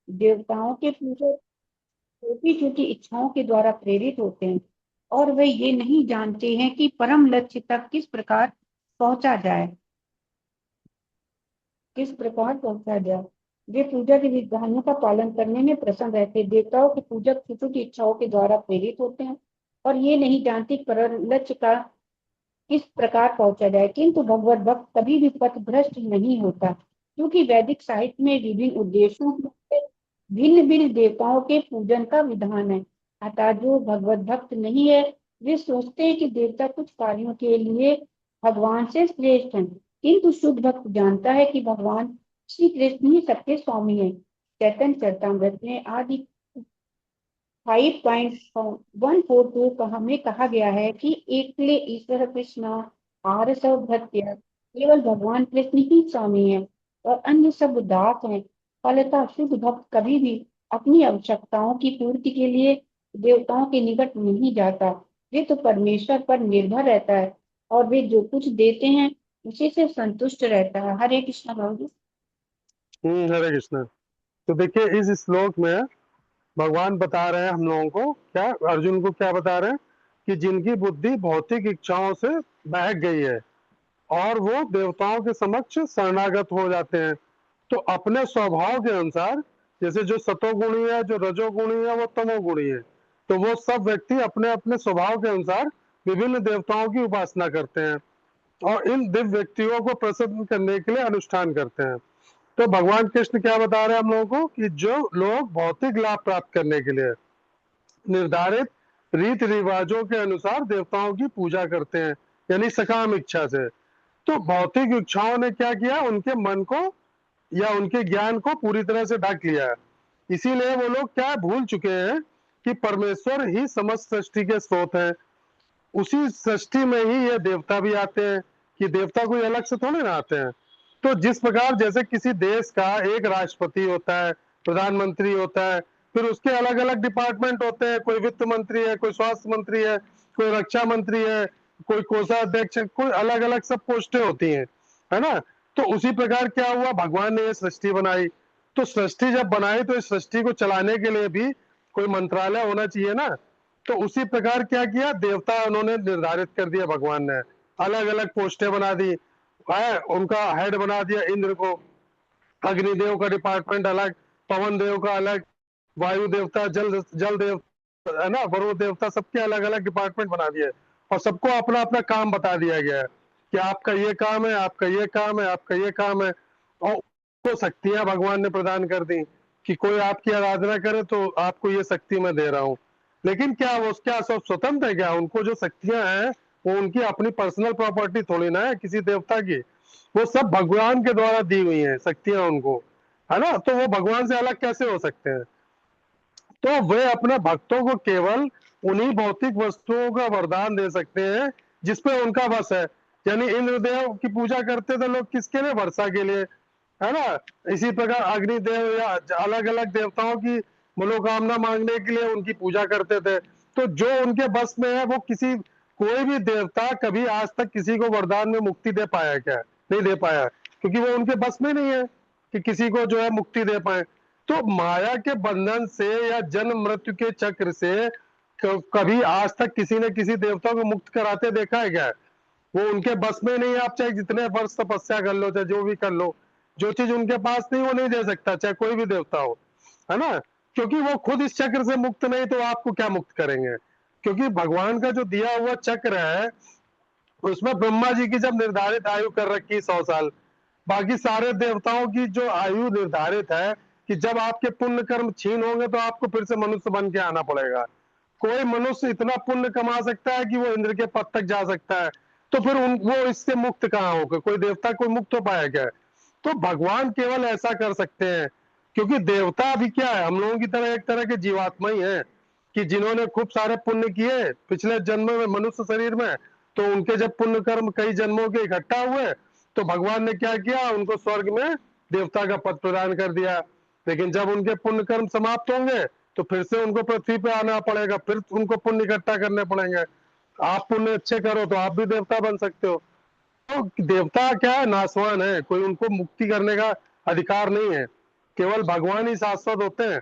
देवताओं के पूजक छोटी छोटी इच्छाओं के द्वारा प्रेरित होते हैं और वे ये नहीं जानते हैं कि परम लक्ष्य तक किस प्रकार पहुंचा जाए। वे पूजा के विधानों का पालन करने में प्रसन्न रहते हैं। देवताओं के पूजक छोटी छोटी इच्छाओं के द्वारा प्रेरित होते हैं और ये नहीं जानते परम लक्ष्य का किस प्रकार पहुंचा जाए। किंतु भगवत भक्त कभी भी पथ भ्रष्ट नहीं होता, क्योंकि वैदिक साहित्य में विभिन्न उद्देश्यों के भिन्न भिन्न देवताओं के पूजन का विधान है। अतः जो भगवत भक्त नहीं है, वे सोचते हैं कि देवता कुछ कार्यों के लिए भगवान से श्रेष्ठ हैं, किंतु शुद्ध भक्त जानता है कि भगवान श्री कृष्ण ही सबके स्वामी है। चैतन्य चरितमृत में आदि 5.142 का हमें कहा गया है कि एकले ईश्वर कृष्ण आर सब भृत्य, केवल भगवान कृष्ण ही स्वामी है और अन्य सब दास हैं। फलतः शुद्ध भक्त कभी भी अपनी आवश्यकताओं की पूर्ति के लिए देवताओं के निकट नहीं जाता। वे तो परमेश्वर पर निर्भर रहता है और वे जो कुछ देते हैं उसी से संतुष्ट रहता है। हरे कृष्ण बाबू। हरे कृष्ण। तो देखिए इस श्लोक में भगवान बता रहे हैं हम लोगों को, क्या अर्जुन को क्या बता रहे हैं कि जिनकी बुद्धि भौतिक इच्छाओं से बहक गई है और वो देवताओं के समक्ष शरणागत हो जाते हैं, तो अपने स्वभाव के अनुसार, जैसे जो सतोगुणी है, जो रजोगुणी है, वो तमोगुणी है, तो वो सब व्यक्ति अपने अपने स्वभाव के अनुसार विभिन्न देवताओं की उपासना करते हैं और इन दिव्य व्यक्तियों को प्रसन्न करने के लिए अनुष्ठान करते हैं। तो भगवान कृष्ण क्या बता रहे हैं हम लोगों को कि जो लोग भौतिक लाभ प्राप्त करने के लिए निर्धारित रीति रिवाजों के अनुसार देवताओं की पूजा करते हैं, यानी सकाम इच्छा से, तो भौतिक इच्छाओं ने क्या किया, उनके मन को या उनके ज्ञान को पूरी तरह से ढक लिया है। इसीलिए वो लोग क्या भूल चुके हैं कि परमेश्वर ही समस्त सृष्टि के स्रोत हैं। उसी सृष्टि में ही ये देवता भी आते हैं, कि देवता कोई अलग से थोड़े ना आते हैं। तो जिस प्रकार जैसे किसी देश का एक राष्ट्रपति होता है, प्रधानमंत्री होता है, फिर उसके अलग अलग डिपार्टमेंट होते हैं, कोई वित्त मंत्री है, कोई स्वास्थ्य मंत्री है, कोई रक्षा मंत्री है, कोई कोषाध्यक्ष है, कोई अलग अलग सब पोस्टें होती हैं, है ना। तो उसी प्रकार क्या हुआ, भगवान ने ये सृष्टि बनाई, तो सृष्टि जब बनाई तो इस सृष्टि को चलाने के लिए भी कोई मंत्रालय होना चाहिए ना। तो उसी प्रकार क्या किया, देवता उन्होंने निर्धारित कर दिया, भगवान ने अलग अलग पोस्टें बना दी है, उनका हेड बना दिया इंद्र को, अग्निदेव का डिपार्टमेंट अलग, पवन देव का अलग, वायु देवता, जल जल देवता है ना, वरुण देवता, सबके अलग अलग डिपार्टमेंट बना दिए और सबको अपना अपना काम बता दिया गया है कि आपका ये काम है, आपका ये काम है, आपका ये काम है। और उसको शक्तियां भगवान ने प्रदान कर दी कि कोई आपकी आराधना करे तो आपको ये शक्ति मैं दे रहा हूँ। लेकिन क्या वो क्या सब स्वतंत्र है क्या, उनको जो शक्तियां हैं वो उनकी अपनी पर्सनल प्रॉपर्टी थोड़ी ना है किसी देवता की, वो सब भगवान के द्वारा दी हुई है शक्तियां उनको, है ना। तो वो भगवान से अलग कैसे हो सकते हैं। तो वे अपने भक्तों को केवल उन्हीं भौतिक वस्तुओं का वरदान दे सकते हैं जिसपे उनका बस है। यानी इंद्रदेव की पूजा करते थे लोग किसके लिए, वर्षा के लिए, है ना। इसी प्रकार अग्निदेव या अलग अलग देवताओं की मनोकामना मांगने के लिए उनकी पूजा करते थे। तो जो उनके बस में है वो किसी, कोई भी देवता कभी आज तक किसी को वरदान में मुक्ति दे पाया क्या, नहीं दे पाया, क्योंकि वो उनके बस में नहीं है कि किसी को जो है मुक्ति दे पाए। तो माया के बंधन से या जन्म मृत्यु के चक्र से कभी आज तक किसी ने किसी देवता को मुक्त कराते देखा है क्या। वो उनके बस में नहीं है, आप चाहे जितने वर्ष तपस्या कर लो, चाहे जो भी कर लो, जो चीज उनके पास नहीं वो नहीं दे सकता, चाहे कोई भी देवता हो, है ना। क्योंकि वो खुद इस चक्र से मुक्त नहीं, तो आपको क्या मुक्त करेंगे। क्योंकि भगवान का जो दिया हुआ चक्र है उसमें ब्रह्मा जी की जब निर्धारित आयु कर रखी 100 साल, बाकी सारे देवताओं की जो आयु निर्धारित है कि जब आपके पुण्य कर्म छीन होंगे तो आपको फिर से मनुष्य बन के आना पड़ेगा। कोई मनुष्य इतना पुण्य कमा सकता है कि वो इंद्र के पद तक जा सकता है, तो फिर वो इससे मुक्त कहाँ होगा, कोई देवता कोई मुक्त हो पाया क्या। तो भगवान केवल ऐसा कर सकते हैं, क्योंकि देवता अभी क्या है, हम लोगों की तरह एक तरह के जीवात्मा ही है कि जिन्होंने खूब सारे पुण्य किए पिछले जन्म में मनुष्य शरीर में, तो उनके जब पुण्य कर्म कई जन्मों के इकट्ठा हुए तो भगवान ने क्या किया, उनको स्वर्ग में देवता का पद प्रदान कर दिया। लेकिन जब उनके पुण्य कर्म समाप्त होंगे तो फिर से उनको पृथ्वी पे आना पड़ेगा, फिर उनको पुण्य इकट्ठा करने पड़ेंगे। आप पुण्य अच्छे करो तो आप भी देवता बन सकते हो। तो देवता क्या है, नासवान है, कोई उनको मुक्ति करने का अधिकार नहीं है। केवल भगवान ही शाश्वत होते हैं।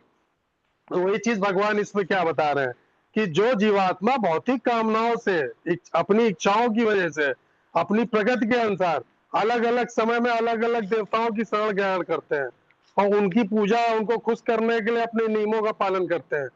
वही चीज भगवान इसमें क्या बता रहे हैं कि जो जीवात्मा भौतिक कामनाओं से अपनी इच्छाओं की वजह से अपनी प्रगति के अनुसार अलग अलग समय में अलग अलग देवताओं की शरण ग्रहण करते हैं और उनकी पूजा उनको खुश करने के लिए अपने नियमों का पालन करते हैं।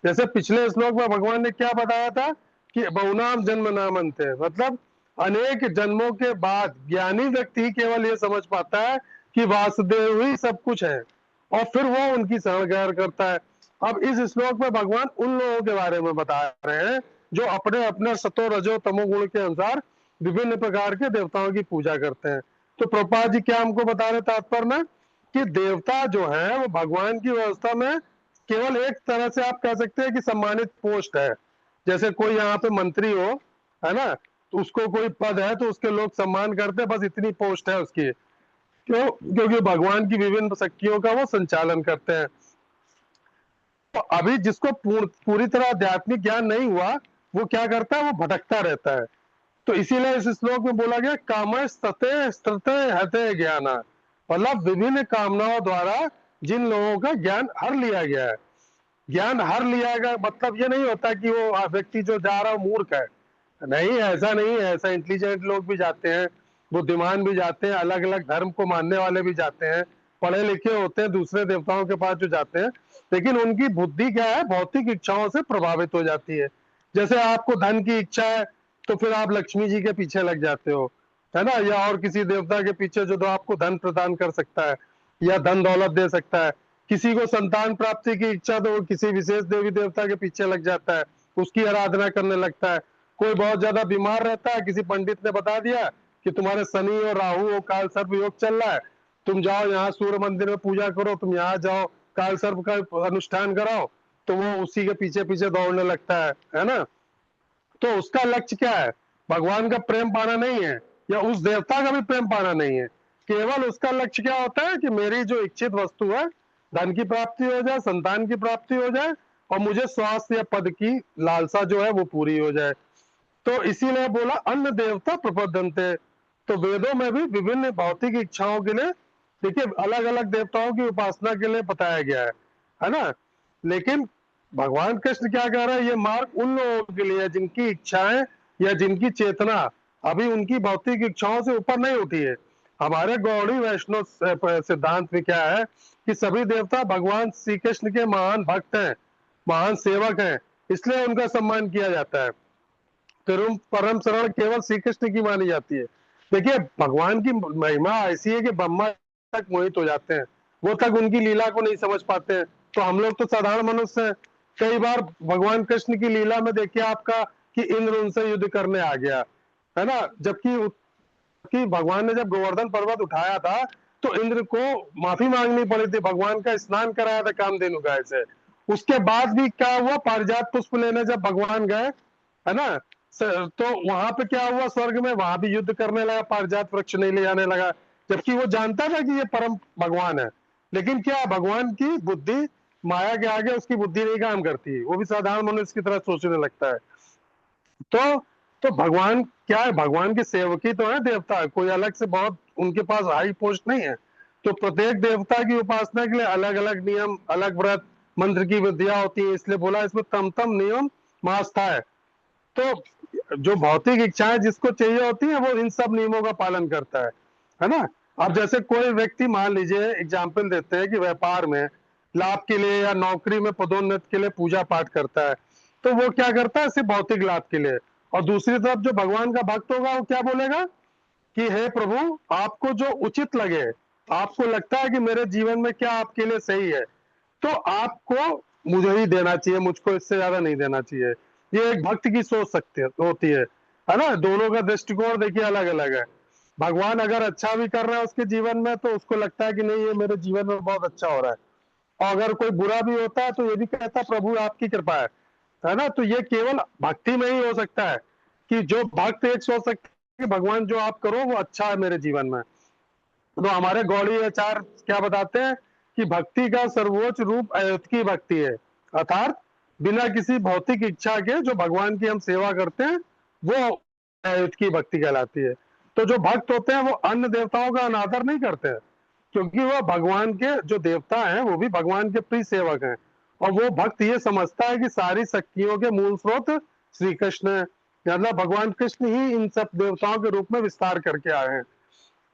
जैसे पिछले श्लोक में भगवान ने क्या बताया था कि बहुनाम जन्म नामन्ते, मतलब अनेक जन्मों के बाद ज्ञानी व्यक्ति ही केवल ये समझ पाता है कि वासुदेव ही सब कुछ है और फिर वो उनकी शरण ग्रहण करता है। अब इस श्लोक में भगवान उन लोगों के बारे में बता रहे हैं जो अपने अपने सतो रजो तमो गुण के अनुसार विभिन्न प्रकार के देवताओं की पूजा करते हैं। तो प्रभुपाद जी क्या हमको बता रहे तात्पर्य में कि देवता जो है वो भगवान की व्यवस्था में केवल एक तरह से आप कह सकते हैं कि सम्मानित पोस्ट है। जैसे कोई यहाँ पे मंत्री हो, है ना, तो उसको कोई पद है तो उसके लोग सम्मान करते हैं, बस इतनी पोस्ट है उसकी। क्यों? क्योंकि भगवान की विभिन्न शक्तियों का वो संचालन करते हैं। तो अभी जिसको पूरी तरह आध्यात्मिक ज्ञान नहीं हुआ वो क्या करता है, वो भटकता रहता है। तो इसीलिए इस श्लोक में बोला गया काम स्त्रते हते ज्ञान, मतलब विभिन्न कामनाओं द्वारा जिन लोगों का ज्ञान हर लिया गया है। ज्ञान हर लिया गया मतलब ये नहीं होता कि वो व्यक्ति जो जा रहा है मूर्ख है, नहीं, ऐसा नहीं है। ऐसा इंटेलिजेंट लोग भी जाते हैं, बुद्धिमान भी जाते हैं, अलग अलग धर्म को मानने वाले भी जाते हैं, पढ़े लिखे होते हैं, दूसरे देवताओं के पास जो जाते हैं, लेकिन उनकी बुद्धि क्या है, भौतिक इच्छाओं से प्रभावित हो जाती है। जैसे आपको धन की इच्छा है तो फिर आप लक्ष्मी जी के पीछे लग जाते हो, है ना, या और किसी देवता के पीछे जो आपको धन प्रदान कर सकता है या धन दौलत दे सकता है। किसी को संतान प्राप्ति की इच्छा तो वो किसी विशेष देवी देवता के पीछे लग जाता है, उसकी आराधना करने लगता है। कोई बहुत ज्यादा बीमार रहता है, किसी पंडित ने बता दिया कि तुम्हारे शनि और राहु और काल सर्प योग चल रहा है, तुम जाओ यहाँ सूर्य मंदिर में पूजा करो, तुम यहाँ जाओ काल सर्प का अनुष्ठान कराओ, तो वो उसी के पीछे पीछे दौड़ने लगता है ना। तो उसका लक्ष्य क्या है, भगवान का प्रेम पाना नहीं है या उस देवता का भी प्रेम पाना नहीं है। केवल उसका लक्ष्य क्या होता है कि मेरी जो इच्छित वस्तु है, धन की प्राप्ति हो जाए, संतान की प्राप्ति हो जाए और मुझे स्वास्थ्य या पद की लालसा जो है वो पूरी हो जाए। तो इसीलिए बोला अन्य देवता प्रपद्यन्ते। तो वेदों में भी विभिन्न भौतिक इच्छाओं के लिए देखिए अलग अलग देवताओं की उपासना के लिए बताया गया है ना। लेकिन भगवान कृष्ण क्या कह रहे हैं, ये मार्ग उन लोगों के लिए जिनकी इच्छाएं या जिनकी चेतना अभी उनकी भौतिक इच्छाओं से ऊपर नहीं उठी है। हमारे गौड़ी वैष्णव सिद्धांत में क्या है कि सभी देवता भगवान श्री कृष्ण के महान भक्त हैं, महान सेवक हैं, इसलिए उनका सम्मान किया जाता है। परम शरण केवल श्री कृष्ण की मानी जाती है। देखिए भगवान की महिमा ऐसी है कि ब्रह्मा तक मोहित हो जाते हैं, वो तक उनकी लीला को नहीं समझ पाते हैं। तो हम लोग तो साधारण मनुष्य हैं। कई बार भगवान कृष्ण की लीला में देखिए आपका कि इंद्र उनसे युद्ध करने आ गया, है ना, जबकि भगवान ने जब गोवर्धन पर्वत उठाया था तो इंद्र को माफी मांगनी पड़ी थी, भगवान का स्नान कराया था कामधेनु गाय से। उसके बाद भी क्या हुआ, पारिजात पुष्प लेने जब भगवान गए, है ना, तो वहां पे क्या हुआ, स्वर्ग में वहां भी युद्ध करने लगा, पारिजात वृक्ष नहीं ले जाने लगा, जबकि वो जानता था कि ये परम भगवान है। लेकिन क्या भगवान की बुद्धि माया के आगे उसकी बुद्धि नहीं काम करती, वो भी साधारण मनुष्य की तरह सोचने लगता है। तो तो भगवान क्या है, भगवान की सेवकी तो है देवता, कोई अलग से बहुत उनके पास हाई पोस्ट नहीं है। तो प्रत्येक देवता की उपासना के लिए अलग अलग नियम, अलग व्रत मंत्र की विधियां होती है, इसलिए बोला इसमें तम तम नियम मास्था है। तो जो भौतिक इच्छाएं जिसको चाहिए होती है वो इन सब नियमों का पालन करता है ना। अब जैसे कोई व्यक्ति मान लीजिए एग्जाम्पल देते हैं कि व्यापार में लाभ के लिए या नौकरी में पदोन्नति के लिए पूजा पाठ करता है, तो वो क्या करता है सिर्फ भौतिक लाभ के लिए। और दूसरी तरफ जो भगवान का भक्त होगा वो क्या बोलेगा कि हे प्रभु आपको जो उचित लगे, आपको लगता है कि मेरे जीवन में क्या आपके लिए सही है, तो आपको मुझे ही देना चाहिए, मुझको इससे ज्यादा नहीं देना चाहिए। ये एक भक्त की सोच सकती होती है ना। दोनों का दृष्टिकोण देखिए अलग अलग है। भगवान अगर अच्छा भी कर रहा है उसके जीवन में तो उसको लगता है कि नहीं ये मेरे जीवन में बहुत अच्छा हो रहा है, और अगर कोई बुरा भी होता है तो ये भी कहता है प्रभु आपकी कृपा है ना। तो ये केवल भक्ति में ही हो सकता है कि जो भक्त एक सोच सकते हैं कि भगवान जो आप करो वो अच्छा है मेरे जीवन में। तो हमारे गौड़ी आचार क्या बताते हैं कि भक्ति का सर्वोच्च रूप अयुक्ति भक्ति है, अर्थात बिना किसी भौतिक इच्छा के जो भगवान की हम सेवा करते हैं वो अयुक्ति भक्ति कहलाती है। तो जो भक्त होते हैं वो अन्य देवताओं का अनादर नहीं करते हैं, क्योंकि वह भगवान के जो देवता हैं वो भी भगवान के प्रिय सेवक हैं, और वो भक्त ये समझता है कि सारी शक्तियों के मूल स्रोत श्री कृष्ण है, मतलब भगवान कृष्ण ही इन सब देवताओं के रूप में विस्तार करके आए हैं।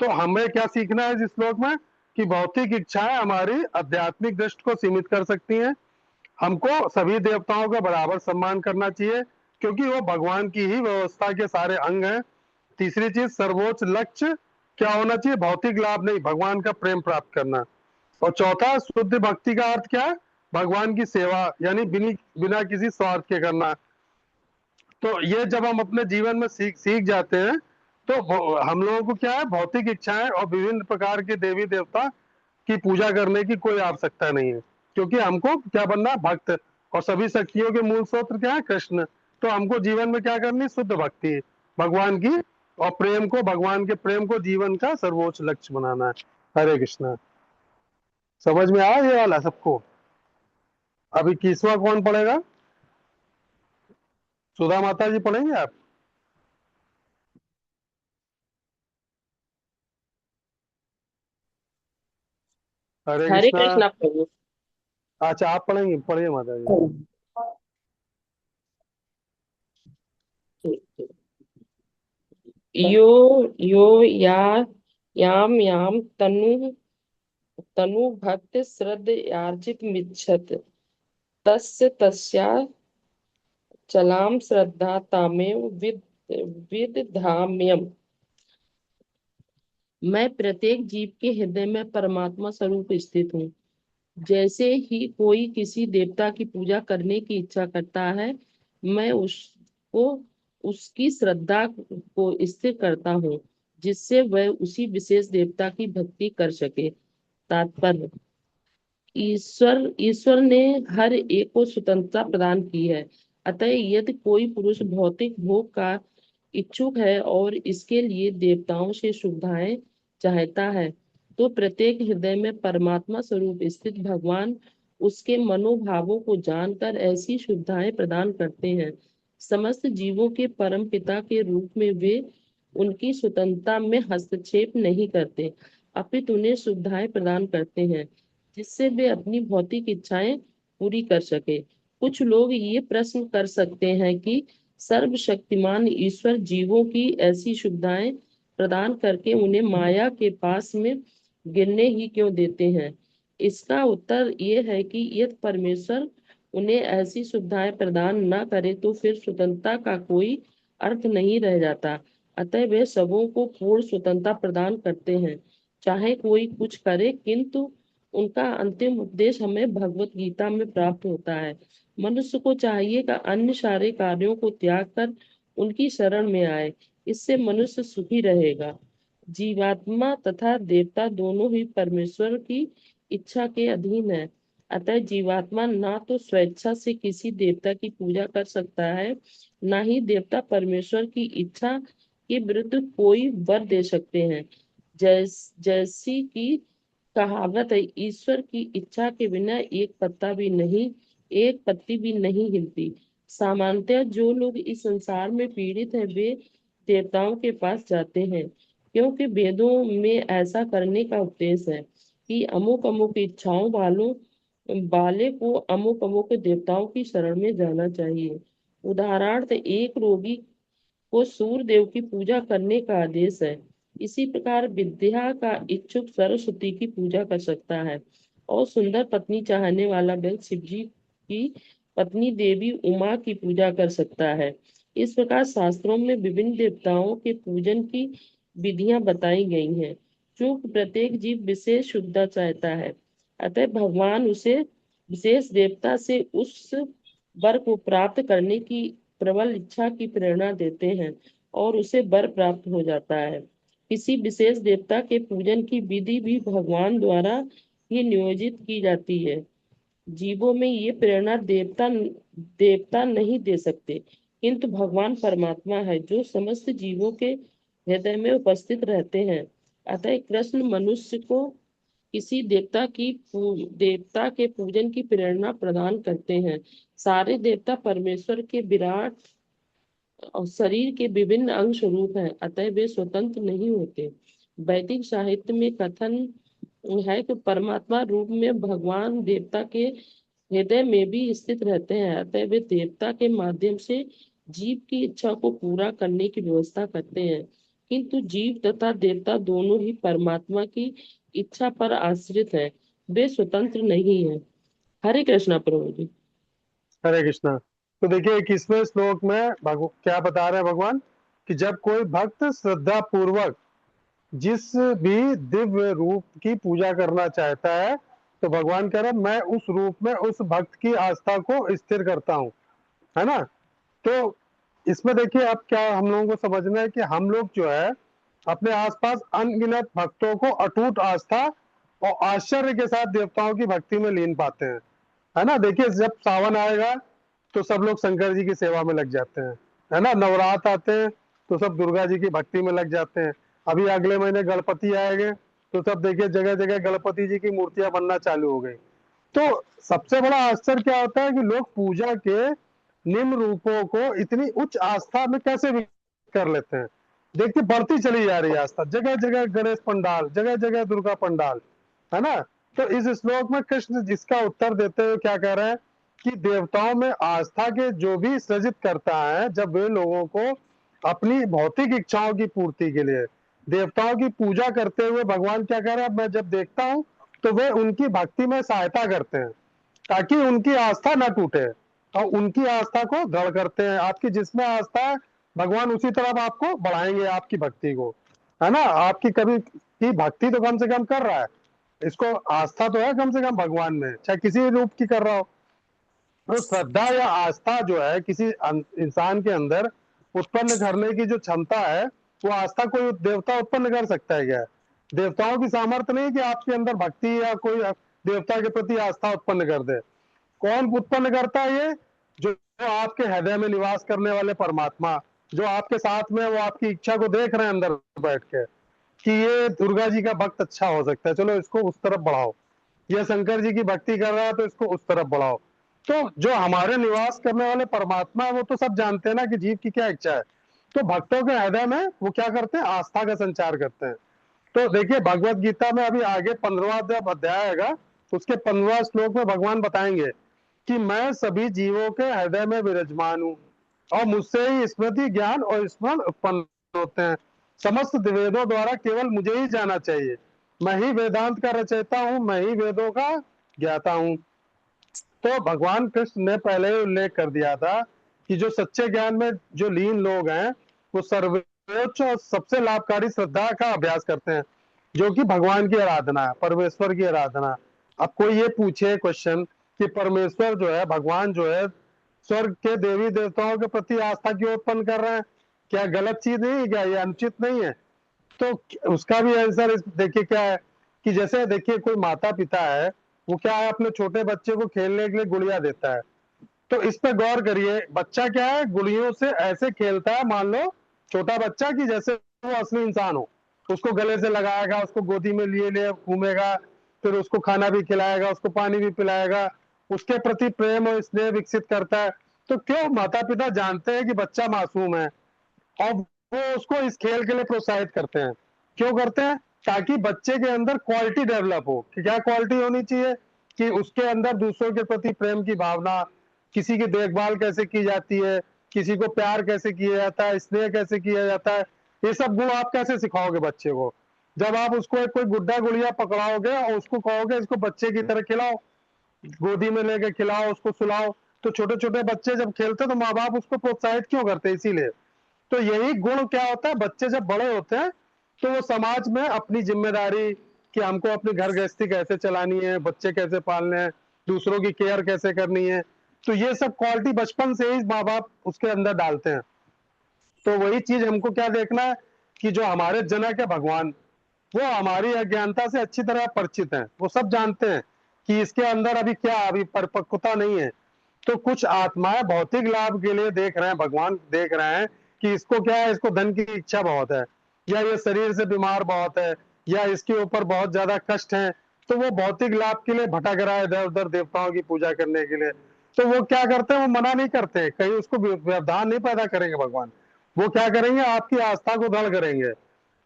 तो हमें क्या सीखना है इस श्लोक में, कि भौतिक इच्छाएं हमारी आध्यात्मिक दृष्टि को सीमित कर सकती हैं। हमको सभी देवताओं का बराबर सम्मान करना चाहिए, क्योंकि वो भगवान की ही व्यवस्था के सारे अंग हैं। तीसरी चीज, सर्वोच्च लक्ष्य क्या होना चाहिए, भौतिक लाभ नहीं, भगवान का प्रेम प्राप्त करना। और चौथा, शुद्ध भक्ति का अर्थ क्या है, भगवान की सेवा, यानी बिना किसी स्वार्थ के करना। तो ये जब हम अपने जीवन में सीख सीख जाते हैं, तो हम लोगों को क्या है, भौतिक इच्छाएं और विभिन्न प्रकार के देवी देवता की पूजा करने की कोई आवश्यकता नहीं है, क्योंकि हमको क्या बनना है, भक्त। और सभी शक्तियों के मूल स्रोत क्या है, कृष्ण। तो हमको जीवन में क्या करनी, शुद्ध भक्ति भगवान की, और प्रेम को, भगवान के प्रेम को जीवन का सर्वोच्च लक्ष्य बनाना है। हरे कृष्णा। समझ में आया ये वाला सबको? अभी 21वां कौन पढ़ेगा? सुधा माता जी पढ़ेंगे आप? हरे हरे कृष्णा। कृष्णा प्रभु। अच्छा, आप पढ़ेंगे, पढ़िए माता जी। यो यो या याम याम तनु तनु भक्त श्रद्धयार्जित मिच्छत तस्य तस्या चलाम श्रद्धा तामेव विदधाम्यम। मैं प्रत्येक जीव के हृदय में परमात्मा स्वरूप स्थित हूँ। जैसे ही कोई किसी देवता की पूजा करने की इच्छा करता है, मैं उसको उसकी श्रद्धा को स्थिर करता हूँ, जिससे वह उसी विशेष देवता की भक्ति कर सके। तात्पर्य, ईश्वर ने हर एक को स्वतंत्रता प्रदान की है। अतः यदि कोई पुरुष भौतिक भोग का इच्छुक है और इसके लिए देवताओं से सुविधाएं चाहता है, तो प्रत्येक हृदय में परमात्मा स्वरूप स्थित भगवान उसके मनोभावों को जानकर ऐसी सुविधाएं प्रदान करते हैं। समस्त जीवों के परम पिता के रूप में वे उनकी स्वतंत्रता में हस्तक्षेप नहीं करते, अपितु उन्हें सुविधाएं प्रदान करते हैं जिससे वे अपनी भौतिक इच्छाएं पूरी कर सके। कुछ लोग ये प्रश्न कर सकते हैं कि सर्वशक्तिमान ईश्वर जीवों की ऐसी सुविधाएं प्रदान करके उन्हें माया के पास में गिरने ही क्यों देते हैं। इसका उत्तर ये है कि यदि परमेश्वर उन्हें ऐसी सुविधाएं प्रदान न करे तो फिर स्वतंत्रता का कोई अर्थ नहीं रह जाता। अतः वे सबों को पूर्ण स्वतंत्रता प्रदान करते हैं, चाहे कोई कुछ करे, किंतु उनका अंतिम उपदेश हमें भगवत गीता में प्राप्त होता है। मनुष्य को चाहिए कि अन्य सारे कार्यों को त्याग कर उनकी शरण में आए, इससे मनुष्य सुखी रहेगा। जीवात्मा तथा देवता दोनों ही परमेश्वर की इच्छा के अधीन है। अतः जीवात्मा ना तो स्वेच्छा से किसी देवता की पूजा कर सकता है, ना ही देवता परमेश्वर की इच्छा के विरुद्ध कोई वर दे सकते हैं। जैसी की कहावत है, ईश्वर की इच्छा के बिना एक पत्ती भी नहीं हिलती। सामान्यतः जो लोग इस संसार में पीड़ित हैं, वे देवताओं के पास जाते हैं, क्योंकि वेदों में ऐसा करने का उपदेश है कि अमुक अमुक इच्छाओं वाले को अमुक अमुक देवताओं की शरण में जाना चाहिए। उदाहरणार्थ, एक रोगी को सूर्य देव की पूजा करने का आदेश है। इसी प्रकार विद्या का इच्छुक सरस्वती की पूजा कर सकता है, और सुंदर पत्नी चाहने वाला व्यक्ति शिव जी की पत्नी देवी उमा की पूजा कर सकता है। इस प्रकार शास्त्रों में विभिन्न देवताओं के पूजन की विधियां बताई गई हैं। चूंकि प्रत्येक जीव विशेष शुद्धता चाहता है, अतः भगवान उसे विशेष देवता से उस वर को प्राप्त करने की प्रबल इच्छा की प्रेरणा देते हैं, और उसे वर प्राप्त हो जाता है। किसी विशेष देवता के पूजन की विधि भी भगवान द्वारा ही नियोजित की जाती है। जीवों में ये प्रेरणा देवता देवता नहीं दे सकते, किंतु भगवान परमात्मा है जो समस्त जीवों के हृदय में उपस्थित रहते हैं। अतः कृष्ण मनुष्य को किसी देवता के पूजन की प्रेरणा प्रदान करते हैं। सारे देवता परमेश्वर के विराट और शरीर के विभिन्न अंग स्वरूप हैं, अतः वे स्वतंत्र नहीं होते। वैदिक साहित्य में कथन है कि परमात्मा रूप में भगवान देवता के हृदय में भी स्थित रहते हैं, अतः वे देवता के माध्यम से जीव की इच्छा को पूरा करने की व्यवस्था करते हैं। किंतु जीव तथा देवता दोनों ही परमात्मा की इच्छा पर आश्रित हैं, वे स्वतंत्र नहीं हैं। हरे कृष्णा प्रभु जी। हरे कृष्णा। तो देखिए 21वें श्लोक में क्या बता रहे हैं भगवान कि जब कोई भक्त श्रद्धा पूर्वक जिस भी दिव्य रूप की पूजा करना चाहता है, तो भगवान कह रहे हैं मैं उस रूप में उस भक्त की आस्था को स्थिर करता हूँ, है ना। तो इसमें देखिए अब क्या हम लोगों को समझना है कि हम लोग जो है अपने आसपास अनगिनत भक्तों को अटूट आस्था और आश्चर्य के साथ देवताओं की भक्ति में लीन पाते हैं, है ना। देखिए जब सावन आएगा तो सब लोग शंकर जी की सेवा में लग जाते हैं, है ना। नवरात्र आते हैं तो सब दुर्गा जी की भक्ति में लग जाते हैं। अभी अगले महीने गणपति आएंगे तो सब देखिए जगह जगह गणपति जी की मूर्तियां बनना चालू हो गई। तो सबसे बड़ा आश्चर्य क्या होता है कि लोग पूजा के निम्न रूपों को इतनी उच्च आस्था में कैसे भी कर लेते हैं। देखिए बढ़ती चली जा रही है आस्था, जगह जगह गणेश पंडाल, जगह जगह दुर्गा पंडाल, है ना। तो इस श्लोक में कृष्ण जिसका उत्तर देते हुए क्या कह रहे हैं कि देवताओं में आस्था के जो भी सृजित करता है, जब वे लोगों को अपनी भौतिक इच्छाओं की पूर्ति के लिए देवताओं की पूजा करते हुए भगवान क्या कह रहे हैं, मैं जब देखता हूं तो वे उनकी भक्ति में सहायता करते हैं ताकि उनकी आस्था न टूटे और उनकी आस्था को दृढ़ करते हैं। आपकी जिसमें आस्था है भगवान उसी तरफ आपको बढ़ाएंगे आपकी भक्ति को, है ना। आपकी कभी की भक्ति तो कम से कम कर रहा है, इसको आस्था तो है कम से कम भगवान में, चाहे किसी रूप की कर रहा हो। तो श्रद्धा या आस्था जो है किसी इंसान के अंदर उत्पन्न करने की जो क्षमता है, वो आस्था कोई देवता उत्पन्न कर सकता है क्या? देवताओं की सामर्थ्य नहीं कि आपके अंदर भक्ति या कोई देवता के प्रति आस्था उत्पन्न कर दे। कौन उत्पन्न करता है ये? जो आपके हृदय में निवास करने वाले परमात्मा, जो आपके साथ में वो आपकी इच्छा को देख रहे हैं अंदर बैठ के कि ये दुर्गा जी का भक्त अच्छा हो सकता है, चलो इसको उस तरफ बढ़ाओ। ये शंकर जी की भक्ति कर रहा है तो इसको उस तरफ बढ़ाओ। तो जो हमारे निवास करने वाले परमात्मा है वो तो सब जानते हैं ना कि जीव की क्या इच्छा है। तो भक्तों के हृदय में वो क्या करते हैं, आस्था का संचार करते हैं। तो देखिए भगवत गीता में अभी आगे 15वां अध्याय आएगा, उसके 15वां श्लोक में भगवान बताएंगे कि मैं सभी जीवों के हृदय में विराजमान हूँ और मुझसे ही स्मृति ज्ञान और स्मरण उत्पन्न होते हैं। समस्त वेदों द्वारा केवल मुझे ही जाना चाहिए। मैं ही वेदांत का रचयिता हूँ, मैं ही वेदों का ज्ञाता हूँ। तो भगवान कृष्ण ने पहले ही उल्लेख कर दिया था कि जो सच्चे ज्ञान में जो लीन लोग हैं वो सर्वोच्च और सबसे लाभकारी श्रद्धा का अभ्यास करते हैं, जो कि भगवान की आराधना है, परमेश्वर की आराधना। अब कोई ये पूछे क्वेश्चन कि परमेश्वर जो है, भगवान जो है, स्वर्ग के देवी देवताओं के प्रति आस्था क्यों उत्पन्न कर रहे हैं, क्या गलत चीज नहीं है क्या, ये अनुचित नहीं है? तो उसका भी आंसर देखिए क्या है कि जैसे देखिए कोई माता पिता है, वो क्या है अपने छोटे बच्चे को खेलने के लिए गुड़िया देता है। तो इस पे गौर करिए, बच्चा क्या है गुड़ियों से ऐसे खेलता है, मान लो छोटा बच्चा की जैसे वो असली इंसान हो। उसको गले से लगाएगा, उसको गोदी में लिए लिए घूमेगा, फिर उसको खाना भी खिलाएगा, उसको पानी भी पिलाएगा, उसके प्रति प्रेम और स्नेह विकसित करता है। तो क्यों माता पिता जानते हैं कि बच्चा मासूम है और वो उसको इस खेल के लिए प्रोत्साहित करते हैं। क्यों करते हैं? ताकि बच्चे के अंदर क्वालिटी डेवलप हो। कि क्या क्वालिटी होनी चाहिए? कि उसके अंदर दूसरों के प्रति प्रेम की भावना, किसी की देखभाल कैसे की जाती है, किसी को प्यार कैसे किया जाता है, स्नेह कैसे किया जाता है, ये सब गुण आप कैसे सिखाओगे बच्चे को? जब आप उसको कोई गुड्डा गुड़िया पकड़ाओगे और उसको कहोगे इसको बच्चे की तरह खिलाओ, गोदी में लेके खिलाओ, उसको सुलाओ, तो छोटे छोटे बच्चे जब खेलते तो माँ बाप उसको प्रोत्साहित क्यों करते? इसीलिए। तो यही गुण क्या होता है, बच्चे जब बड़े होते हैं तो वो समाज में अपनी जिम्मेदारी कि हमको अपनी घर गृहस्थी कैसे चलानी है, बच्चे कैसे पालने हैं, दूसरों की केयर कैसे करनी है, तो ये सब क्वालिटी बचपन से ही माँ बाप उसके अंदर डालते हैं। तो वही चीज हमको क्या देखना है कि जो हमारे जनक है भगवान, वो हमारी अज्ञानता से अच्छी तरह परिचित हैं। वो सब जानते हैं कि इसके अंदर अभी क्या, अभी परिपक्वता नहीं है। तो कुछ आत्माएं भौतिक लाभ के लिए देख रहे हैं, भगवान देख रहे हैं कि इसको क्या है, इसको धन की इच्छा बहुत है, या ये शरीर से बीमार बहुत है, या इसके ऊपर बहुत ज्यादा कष्ट है, तो वो भौतिक लाभ के लिए भटक रहा है इधर उधर देवताओं की पूजा करने के लिए। तो वो क्या करते हैं, वो मना नहीं करते, कहीं उसको व्यवधान नहीं पैदा करेंगे भगवान। वो क्या करेंगे, आपकी आस्था को दृढ़ करेंगे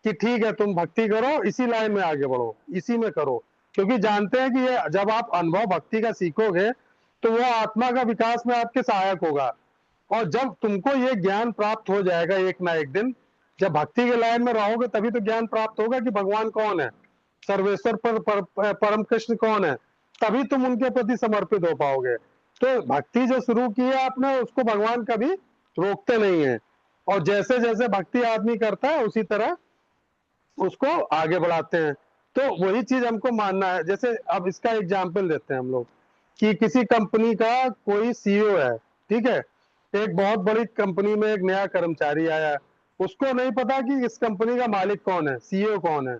कि ठीक है तुम भक्ति करो, इसी लाइन में आगे बढ़ो, इसी में करो, क्योंकि जानते हैं कि ये जब आप अनुभव भक्ति का सीखोगे तो वो आत्मा का विकास में आपके सहायक होगा। और जब तुमको ये ज्ञान प्राप्त हो जाएगा एक ना एक दिन, जब भक्ति के लाइन में रहोगे तभी तो ज्ञान प्राप्त होगा कि भगवान कौन है, सर्वेश्वर परम कृष्ण कौन है, तभी तुम उनके प्रति समर्पित हो पाओगे। तो भक्ति जो शुरू की है आपने, उसको भगवान कभी रोकते नहीं है, और जैसे जैसे भक्ति आदमी करता है उसी तरह उसको आगे बढ़ाते हैं। तो वही चीज हमको मानना है। जैसे अब इसका एग्जाम्पल देते हैं हम लोग कि किसी कंपनी का कोई सीईओ है, ठीक है, एक बहुत बड़ी कंपनी में एक नया कर्मचारी आया, उसको नहीं पता कि इस कंपनी का मालिक कौन है, सीईओ कौन है।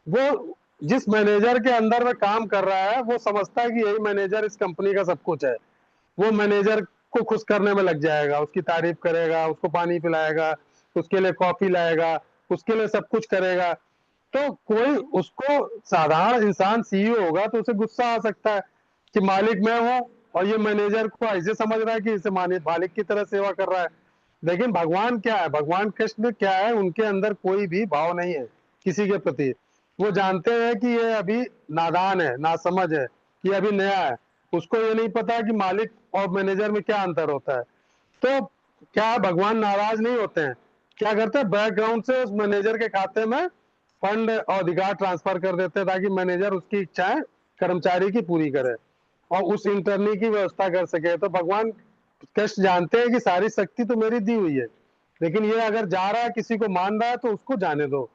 वो जिस मैनेजर के अंदर में काम कर रहा है वो समझता है कि यही मैनेजर इस कंपनी का सब कुछ है। वो मैनेजर को खुश करने में लग जाएगा, उसकी तारीफ करेगा, उसको पानी पिलाएगा, उसके लिए कॉफी लाएगा, उसके लिए सब कुछ करेगा। तो कोई उसको साधारण इंसान सीईओ होगा तो उसे गुस्सा आ सकता है कि मालिक मैं हूँ और ये मैनेजर को ऐसे समझ रहा है कि इसे मालिक की तरह सेवा कर रहा है। लेकिन भगवान क्या है, भगवान कृष्ण क्या है, उनके अंदर कोई भी भाव नहीं है किसी के प्रति। वो जानते हैं कि ये अभी नादान है, नासमझ है, ये अभी नया है, उसको ये नहीं पता कि मालिक और मैनेजर में क्या अंतर होता है। तो क्या है, भगवान नाराज नहीं होते हैं, क्या करते हैं, बैकग्राउंड से उस मैनेजर के खाते में फंड और अधिकार ट्रांसफर कर देते हैं ताकि मैनेजर उसकी इच्छाएं कर्मचारी की पूरी करे और उस इंटर्नी की व्यवस्था कर सके। तो भगवान कृष्ण जानते हैं कि सारी शक्ति तो मेरी दी हुई है, लेकिन ये अगर जा रहा है किसी को मान रहा है तो उसको जाने दो।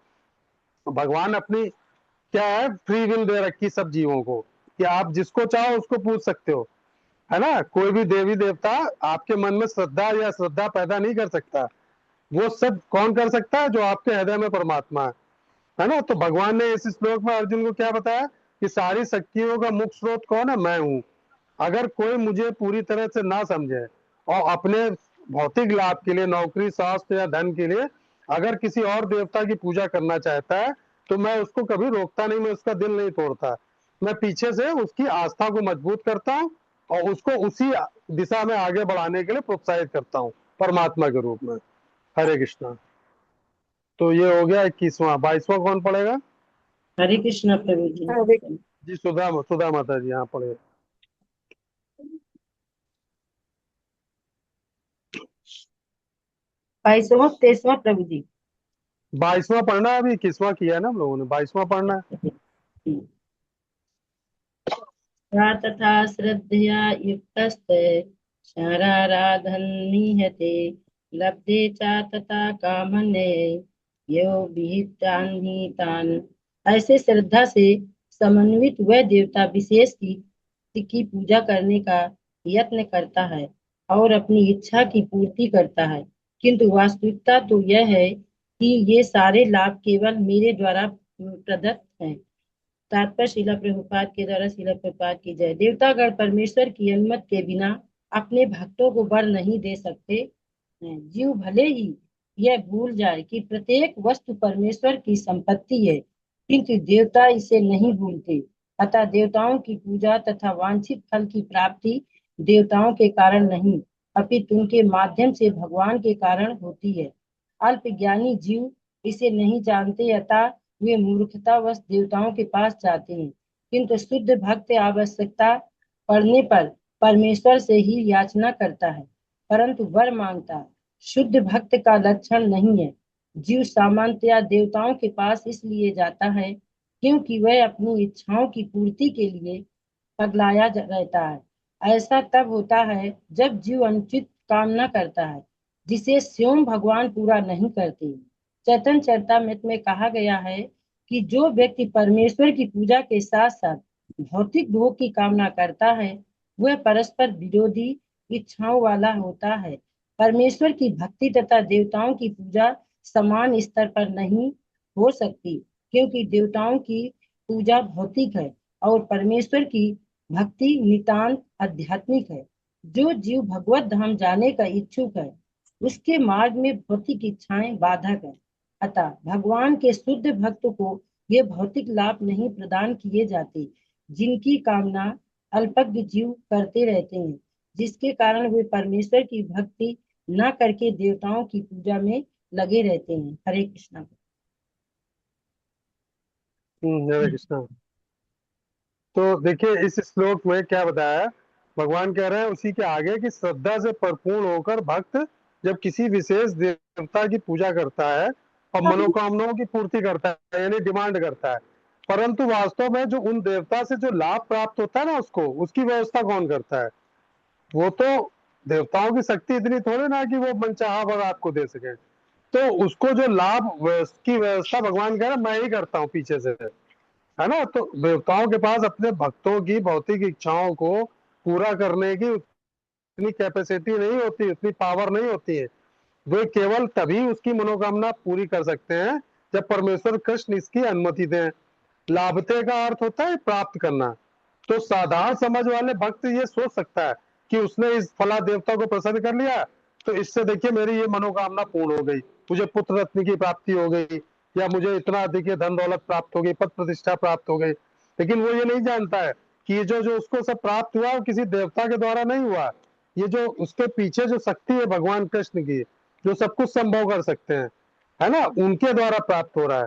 भगवान अपनी क्या है, फ्री विल दे रखी सब जीवों को कि आप जिसको चाहो उसको पूछ सकते हो, है ना। कोई भी देवी देवता आपके मन में श्रद्धा या श्रद्धा पैदा नहीं कर सकता। वो सब कौन कर सकता है, जो आपके हृदय में परमात्मा है ना। तो भगवान ने इस श्लोक में अर्जुन को क्या बताया कि सारी शक्तियों का मुख्य स्रोत कौन है, मैं हूं। अगर कोई मुझे पूरी तरह से ना समझे और अपने भौतिक लाभ के लिए, नौकरी, स्वास्थ्य या धन के लिए अगर किसी और देवता की पूजा करना चाहता है तो मैं उसको कभी रोकता नहीं, मैं उसका दिल नहीं तोड़ता। मैं पीछे से उसकी आस्था को मजबूत करता हूँ और उसको उसी दिशा में आगे बढ़ाने के लिए प्रोत्साहित करता हूँ परमात्मा के रूप में। हरे कृष्णा। तो ये हो गया 21वां। 22वां कौन पढ़ेगा? हरे कृष्णा प्रभु जी। हरे जी सुधा माता जी यहाँ पढ़े। 22वां 23वां प्रभु जी। 22वां पढ़ना है, अभी 21वां किया है ना हम लोगों ने, 22वां पढ़ना है। सा तथा श्रद्धया युक्तस्ते शराराधन्निहते लब्धे च तथा कामने यो विहितान्हितान्। ऐसे श्रद्धा से समन्वित वह देवता विशेष की पूजा करने का यत्न करता है और अपनी इच्छा की पूर्ति करता है, किंतु वास्तविकता तो यह है कि ये सारे लाभ केवल मेरे द्वारा प्रदत्त हैं। तात्पर्य शिला प्रभुपाद के द्वारा शिला प्रभुपाद की जय। देवतागण परमेश्वर की अनुमति के बिना अपने भक्तों को वर नहीं दे सकते हैं। जीव भले ही यह भूल जाए कि प्रत्येक वस्तु परमेश्वर की संपत्ति है, किंतु देवता इसे नहीं भूलते। अतः देवताओं की पूजा तथा वांछित फल की प्राप्ति देवताओं के कारण नहीं, अपितु उनके माध्यम से भगवान के कारण होती है। अल्प ज्ञानी जीव इसे नहीं जानते, अतः वे मूर्खतावश देवताओं के पास जाते हैं, किंतु शुद्ध भक्त आवश्यकता पड़ने पर परमेश्वर से ही याचना करता है, परंतु वर मांगता है। शुद्ध भक्त का लक्षण नहीं है। जीव सामान्यतया देवताओं के पास इसलिए जाता है क्योंकि वह अपनी इच्छाओं की पूर्ति के लिए पगलाया रहता है। ऐसा तब होता है जब जीव अनुचित कामना करता है जिसे स्वयं भगवान पूरा नहीं करते। चैतन्य चरितामृत में कहा गया है कि जो व्यक्ति परमेश्वर की पूजा के साथ साथ भौतिक भोग की कामना करता है वह परस्पर विरोधी इच्छाओं वाला होता है। परमेश्वर की भक्ति तथा देवताओं की पूजा समान स्तर पर नहीं हो सकती, क्योंकि देवताओं की पूजा भौतिक है और परमेश्वर की भक्ति नितांत आध्यात्मिक है। जो जीव भगवत धाम जाने का इच्छुक है उसके मार्ग में भौतिक इच्छाएं बाधक है। अतः भगवान के शुद्ध भक्त को ये भौतिक लाभ नहीं प्रदान किए जाते, जिनकी कामना अल्पज्ञ जीव करते रहते हैं, जिसके कारण वे परमेश्वर की भक्ति न करके देवताओं की पूजा में लगे रहते हैं। हरे कृष्णा। हरे कृष्णा। तो देखिए इस श्लोक में क्या बताया है, भगवान कह रहे हैं उसी के आगे कि श्रद्धा से परिपूर्ण होकर भक्त जब किसी विशेष देवता की पूजा करता है और मनोकामनाओं की पूर्ति करता है, यानी डिमांड करता है, परंतु वास्तव में जो उन देवता से जो लाभ प्राप्त होता है ना, उसको उसकी व्यवस्था कौन करता है? वो तो देवताओं की शक्ति इतनी थोड़ी ना कि वो मनचाहा वर आपको दे सके। तो उसको जो लाभ की व्यवस्था भगवान कह रहे हैं मैं ही करता हूँ पीछे से, है ना। तो देवताओं के पास अपने भक्तों की भौतिक इच्छाओं को पूरा करने की उतनी कैपेसिटी नहीं होती, उतनी पावर नहीं होती है। वे केवल तभी उसकी मनोकामना पूरी कर सकते हैं जब परमेश्वर कृष्ण इसकी अनुमति दें। लाभते का अर्थ होता है प्राप्त करना। तो साधारण समझ वाले भक्त ये सोच सकता है कि उसने इस फला देवता को प्रसन्न कर लिया तो इससे देखिए मेरी ये मनोकामना पूर्ण हो गई, मुझे पुत्र रत्न की प्राप्ति हो गई, या मुझे इतना देखिए धन दौलत प्राप्त हो गई, पद प्रतिष्ठा प्राप्त हो गई। लेकिन वो ये नहीं जानता है कि ये जो जो उसको सब प्राप्त हुआ वो किसी देवता के द्वारा नहीं हुआ, ये जो उसके पीछे जो शक्ति है भगवान कृष्ण की, जो सब कुछ संभव कर सकते हैं, है ना, उनके द्वारा प्राप्त हो रहा है।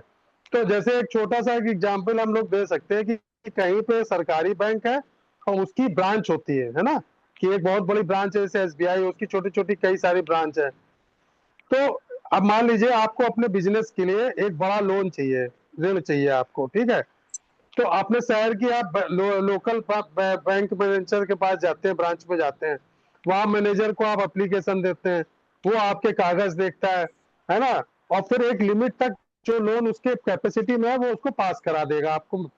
तो जैसे एक छोटा सा एक एग्जाम्पल हम लोग दे सकते हैं कि कहीं पे सरकारी बैंक है और उसकी ब्रांच होती है ना, कि एक बहुत बड़ी ब्रांच है जैसे एसबीआई, उसकी छोटी छोटी कई सारी ब्रांच है। तो अब मान लीजिए आपको अपने बिजनेस के लिए एक बड़ा लोन चाहिए, ऋण चाहिए आपको, ठीक है। तो अपने शहर की आप लोकल बैंक मैनेजर के पास जाते हैं, ब्रांच में जाते हैं, वहां मैनेजर को आप एप्लीकेशन देते हैं, वो आपके कागज देखता है ना, और फिर एक लिमिट तक जो लोन उसके कैपेसिटी में है वो उसको पास करा देगा आपको,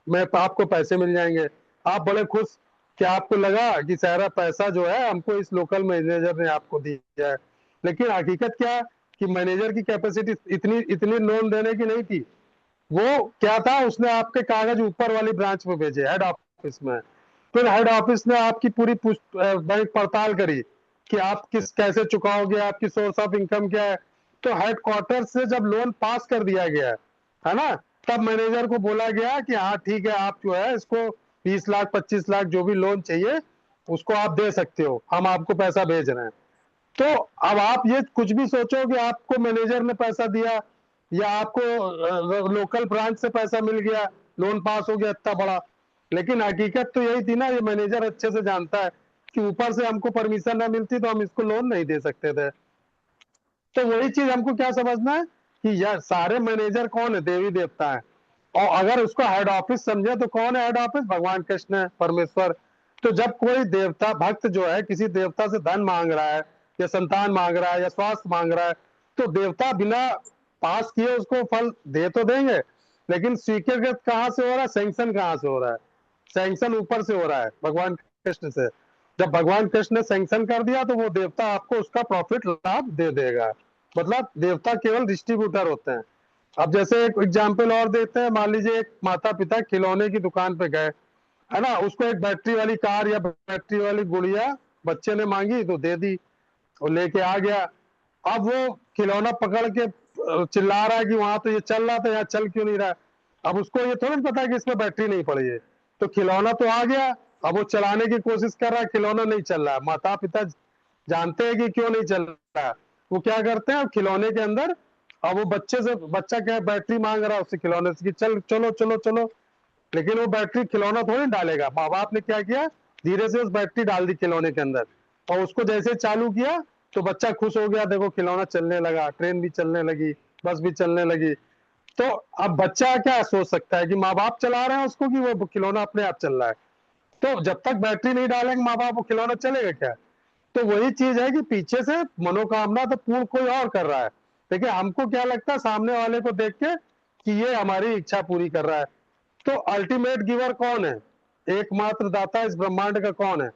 मैं आपको पैसे मिल जाएंगे। आप बड़े खुश कि आपको लगा कि सारा पैसा जो है हमको इस लोकल मैनेजर ने आपको दिया है, लेकिन हकीकत क्या कि मैनेजर की कैपेसिटी इतनी इतनी लोन देने की नहीं थी। वो क्या था, उसने आपके कागज ऊपर वाली ब्रांच में भेजे, हेड ऑफिस में। फिर हेड ऑफिस ने आपकी पूरी बैंक पड़ताल करी कि आप किस कैसे चुकाओगे, आपकी सोर्स ऑफ इनकम क्या है। तो हेडक्वार्टर से जब लोन पास कर दिया गया है ना, तब मैनेजर को बोला गया कि हाँ ठीक है, आप जो है इसको 20 लाख 25 लाख जो भी लोन चाहिए उसको आप दे सकते हो, हम आपको पैसा भेज रहे हैं। तो अब आप ये कुछ भी सोचो कि आपको मैनेजर ने पैसा दिया या आपको लोकल ब्रांच से पैसा मिल गया, लोन पास हो गया इतना बड़ा, लेकिन हकीकत तो यही थी ना, ये मैनेजर अच्छे से जानता है कि ऊपर से हमको परमिशन ना मिलती तो हम इसको लोन नहीं दे सकते थे। तो वही चीज हमको क्या समझना है कि यार सारे मैनेजर कौन है, देवी देवता है। और अगर उसको हेड ऑफिस समझे तो कौन है हेड ऑफिस, भगवान कृष्ण है, परमेश्वर। तो जब कोई देवता भक्त जो है किसी देवता से धन मांग रहा है या संतान मांग रहा है या स्वास्थ्य मांग रहा है, तो देवता बिना पास किए उसको फल दे तो देंगे, लेकिन स्वीकृत कहाँ से हो रहा है, सैंक्शन कहाँ से हो रहा है, सैंक्शन ऊपर से हो रहा है भगवान कृष्ण से। जब भगवान कृष्ण ने सैंक्शन कर दिया तो वो देवता आपको उसका प्रॉफिट लाभ दे देगा। मतलब देवता केवल डिस्ट्रीब्यूटर होते हैं। अब जैसे एक एग्जाम्पल और देते हैं, मान लीजिए एक माता पिता खिलौने की दुकान पे गए, है ना, उसको एक बैटरी वाली कार या बैटरी वाली गुड़िया बच्चे ने मांगी तो दे दी, वो लेके आ गया। अब वो खिलौना पकड़ के चिल्ला रहा है कि वहां तो ये चल रहा था, यहाँ चल क्यों नहीं रहा। अब उसको ये थोड़ा पता है कि इसमें बैटरी नहीं पड़ी है। तो खिलौना तो आ गया, अब वो चलाने की कोशिश कर रहा है, खिलौना नहीं चल रहा। माता पिता जानते हैं कि क्यों नहीं चल रहा, वो क्या करते हैं खिलौने के अंदर, अब वो बच्चे से, बच्चा क्या बैटरी मांग रहा है उससे खिलौने से कि चल चलो चलो चलो, लेकिन वो बैटरी खिलौना थोड़ी डालेगा। माँ बाप ने क्या किया, धीरे से उस बैटरी डाल दी खिलौने के अंदर, और उसको जैसे चालू किया तो बच्चा खुश हो गया, देखो खिलौना चलने लगा, ट्रेन भी चलने लगी, बस भी चलने लगी। तो अब बच्चा क्या सोच सकता है कि माँ बाप चला रहे हैं उसको कि वो खिलौना अपने आप चल रहा है। तो जब तक बैटरी नहीं डालेंगे माँ बाप, वो खिलौना चलेगा क्या। तो वही चीज है कि पीछे से मनोकामना तो पूर्ण कोई और कर रहा है, देखिए हमको क्या लगता है सामने वाले को देख के कि ये हमारी इच्छा पूरी कर रहा है। तो अल्टीमेट गिवर कौन है, एकमात्र दाता इस ब्रह्मांड का कौन है।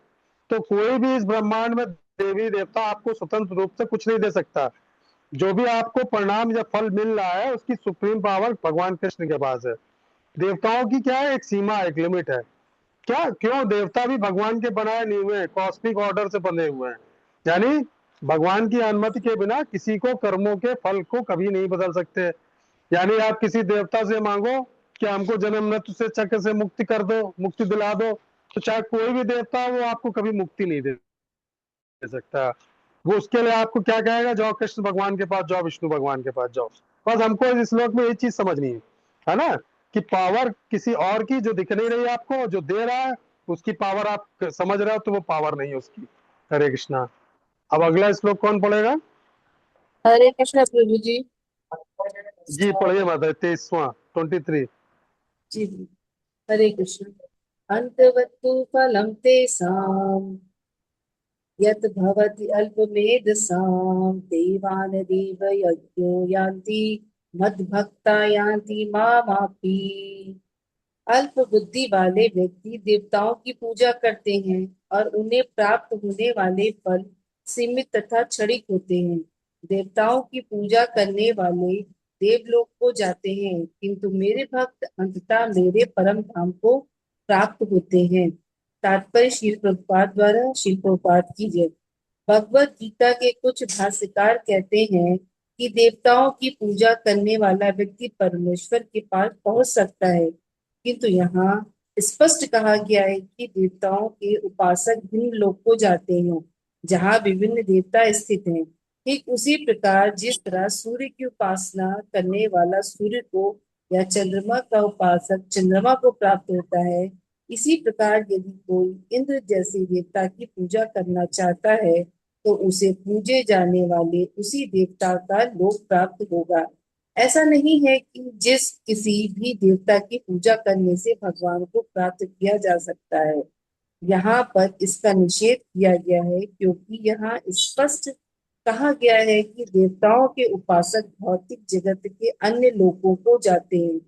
तो कोई भी इस ब्रह्मांड में देवी देवता आपको स्वतंत्र रूप से कुछ नहीं दे सकता। जो भी आपको परिणाम या फल मिल रहा है उसकी सुप्रीम पावर भगवान कृष्ण के पास है। देवताओं की क्या है, एक सीमा, एक लिमिट है। क्या क्यों, देवता भी भगवान के बनाए नहीं हुए, कॉस्मिक ऑर्डर से बने हुए हैं, यानी भगवान की अनुमति के बिना किसी को कर्मों के फल को कभी नहीं बदल सकते। यानी आप किसी देवता से मांगो कि हमको जन्म मृत्यु से चक्र से मुक्ति कर दो, मुक्ति दिला दो, तो चाहे कोई भी देवता हो वो आपको कभी मुक्ति नहीं दे सकता। वो उसके लिए आपको क्या कहेगा, जाओ कृष्ण भगवान के पास जाओ, विष्णु भगवान के पास जाओ। बस हमको इस श्लोक में ये चीज समझनी है ना, कि पावर किसी और की जो दिख नहीं रही है आपको, जो दे रहा है उसकी पावर आप समझ रहे हो, तो वो पावर नहीं है उसकी। हरे कृष्णा। अब अगला श्लोक कौन पढ़ेगा? हरे कृष्णा प्रभु जी। जी पढ़िए माता, 23वां 23। जी जी। हरे कृष्ण। अंतवत्तु फलं तेषां यत् भवति अल्पमेधसां देवान् देवयज्ञो यान्ति मद्भक्ता यान्ति मामापि। अल्प बुद्धि वाले व्यक्ति देवताओं की पूजा करते हैं और उन्हें प्राप्त होने वाले फल सीमित तथा क्षणिक होते हैं। देवताओं की पूजा करने वाले देवलोक को जाते हैं, किंतु मेरे भक्त अंततः मेरे परम धाम को प्राप्त होते हैं। तात्पर्य श्रील प्रभुपाद द्वारा। श्रील प्रभुपाद की जय। भगवत गीता के कुछ भाष्यकार कहते हैं कि देवताओं की पूजा करने वाला व्यक्ति परमेश्वर के पास पहुंच सकता है, किंतु यहाँ स्पष्ट कहा गया है कि देवताओं के उपासक भिन्न लोक को जाते हैं जहाँ विभिन्न देवता स्थित हैं। ठीक उसी प्रकार जिस तरह सूर्य की उपासना करने वाला सूर्य को या चंद्रमा का उपासक चंद्रमा को प्राप्त होता है, इसी प्रकार यदि कोई इंद्र जैसे देवता की पूजा करना चाहता है तो उसे पूजे जाने वाले उसी देवता का लोक प्राप्त होगा। ऐसा नहीं है कि जिस किसी भी देवता की पूजा करने से भगवान को प्राप्त किया जा सकता है। यहाँ पर इसका निषेध किया गया है, क्योंकि यहाँ स्पष्ट कहा गया है कि देवताओं के उपासक भौतिक जगत के अन्य लोकों को जाते हैं,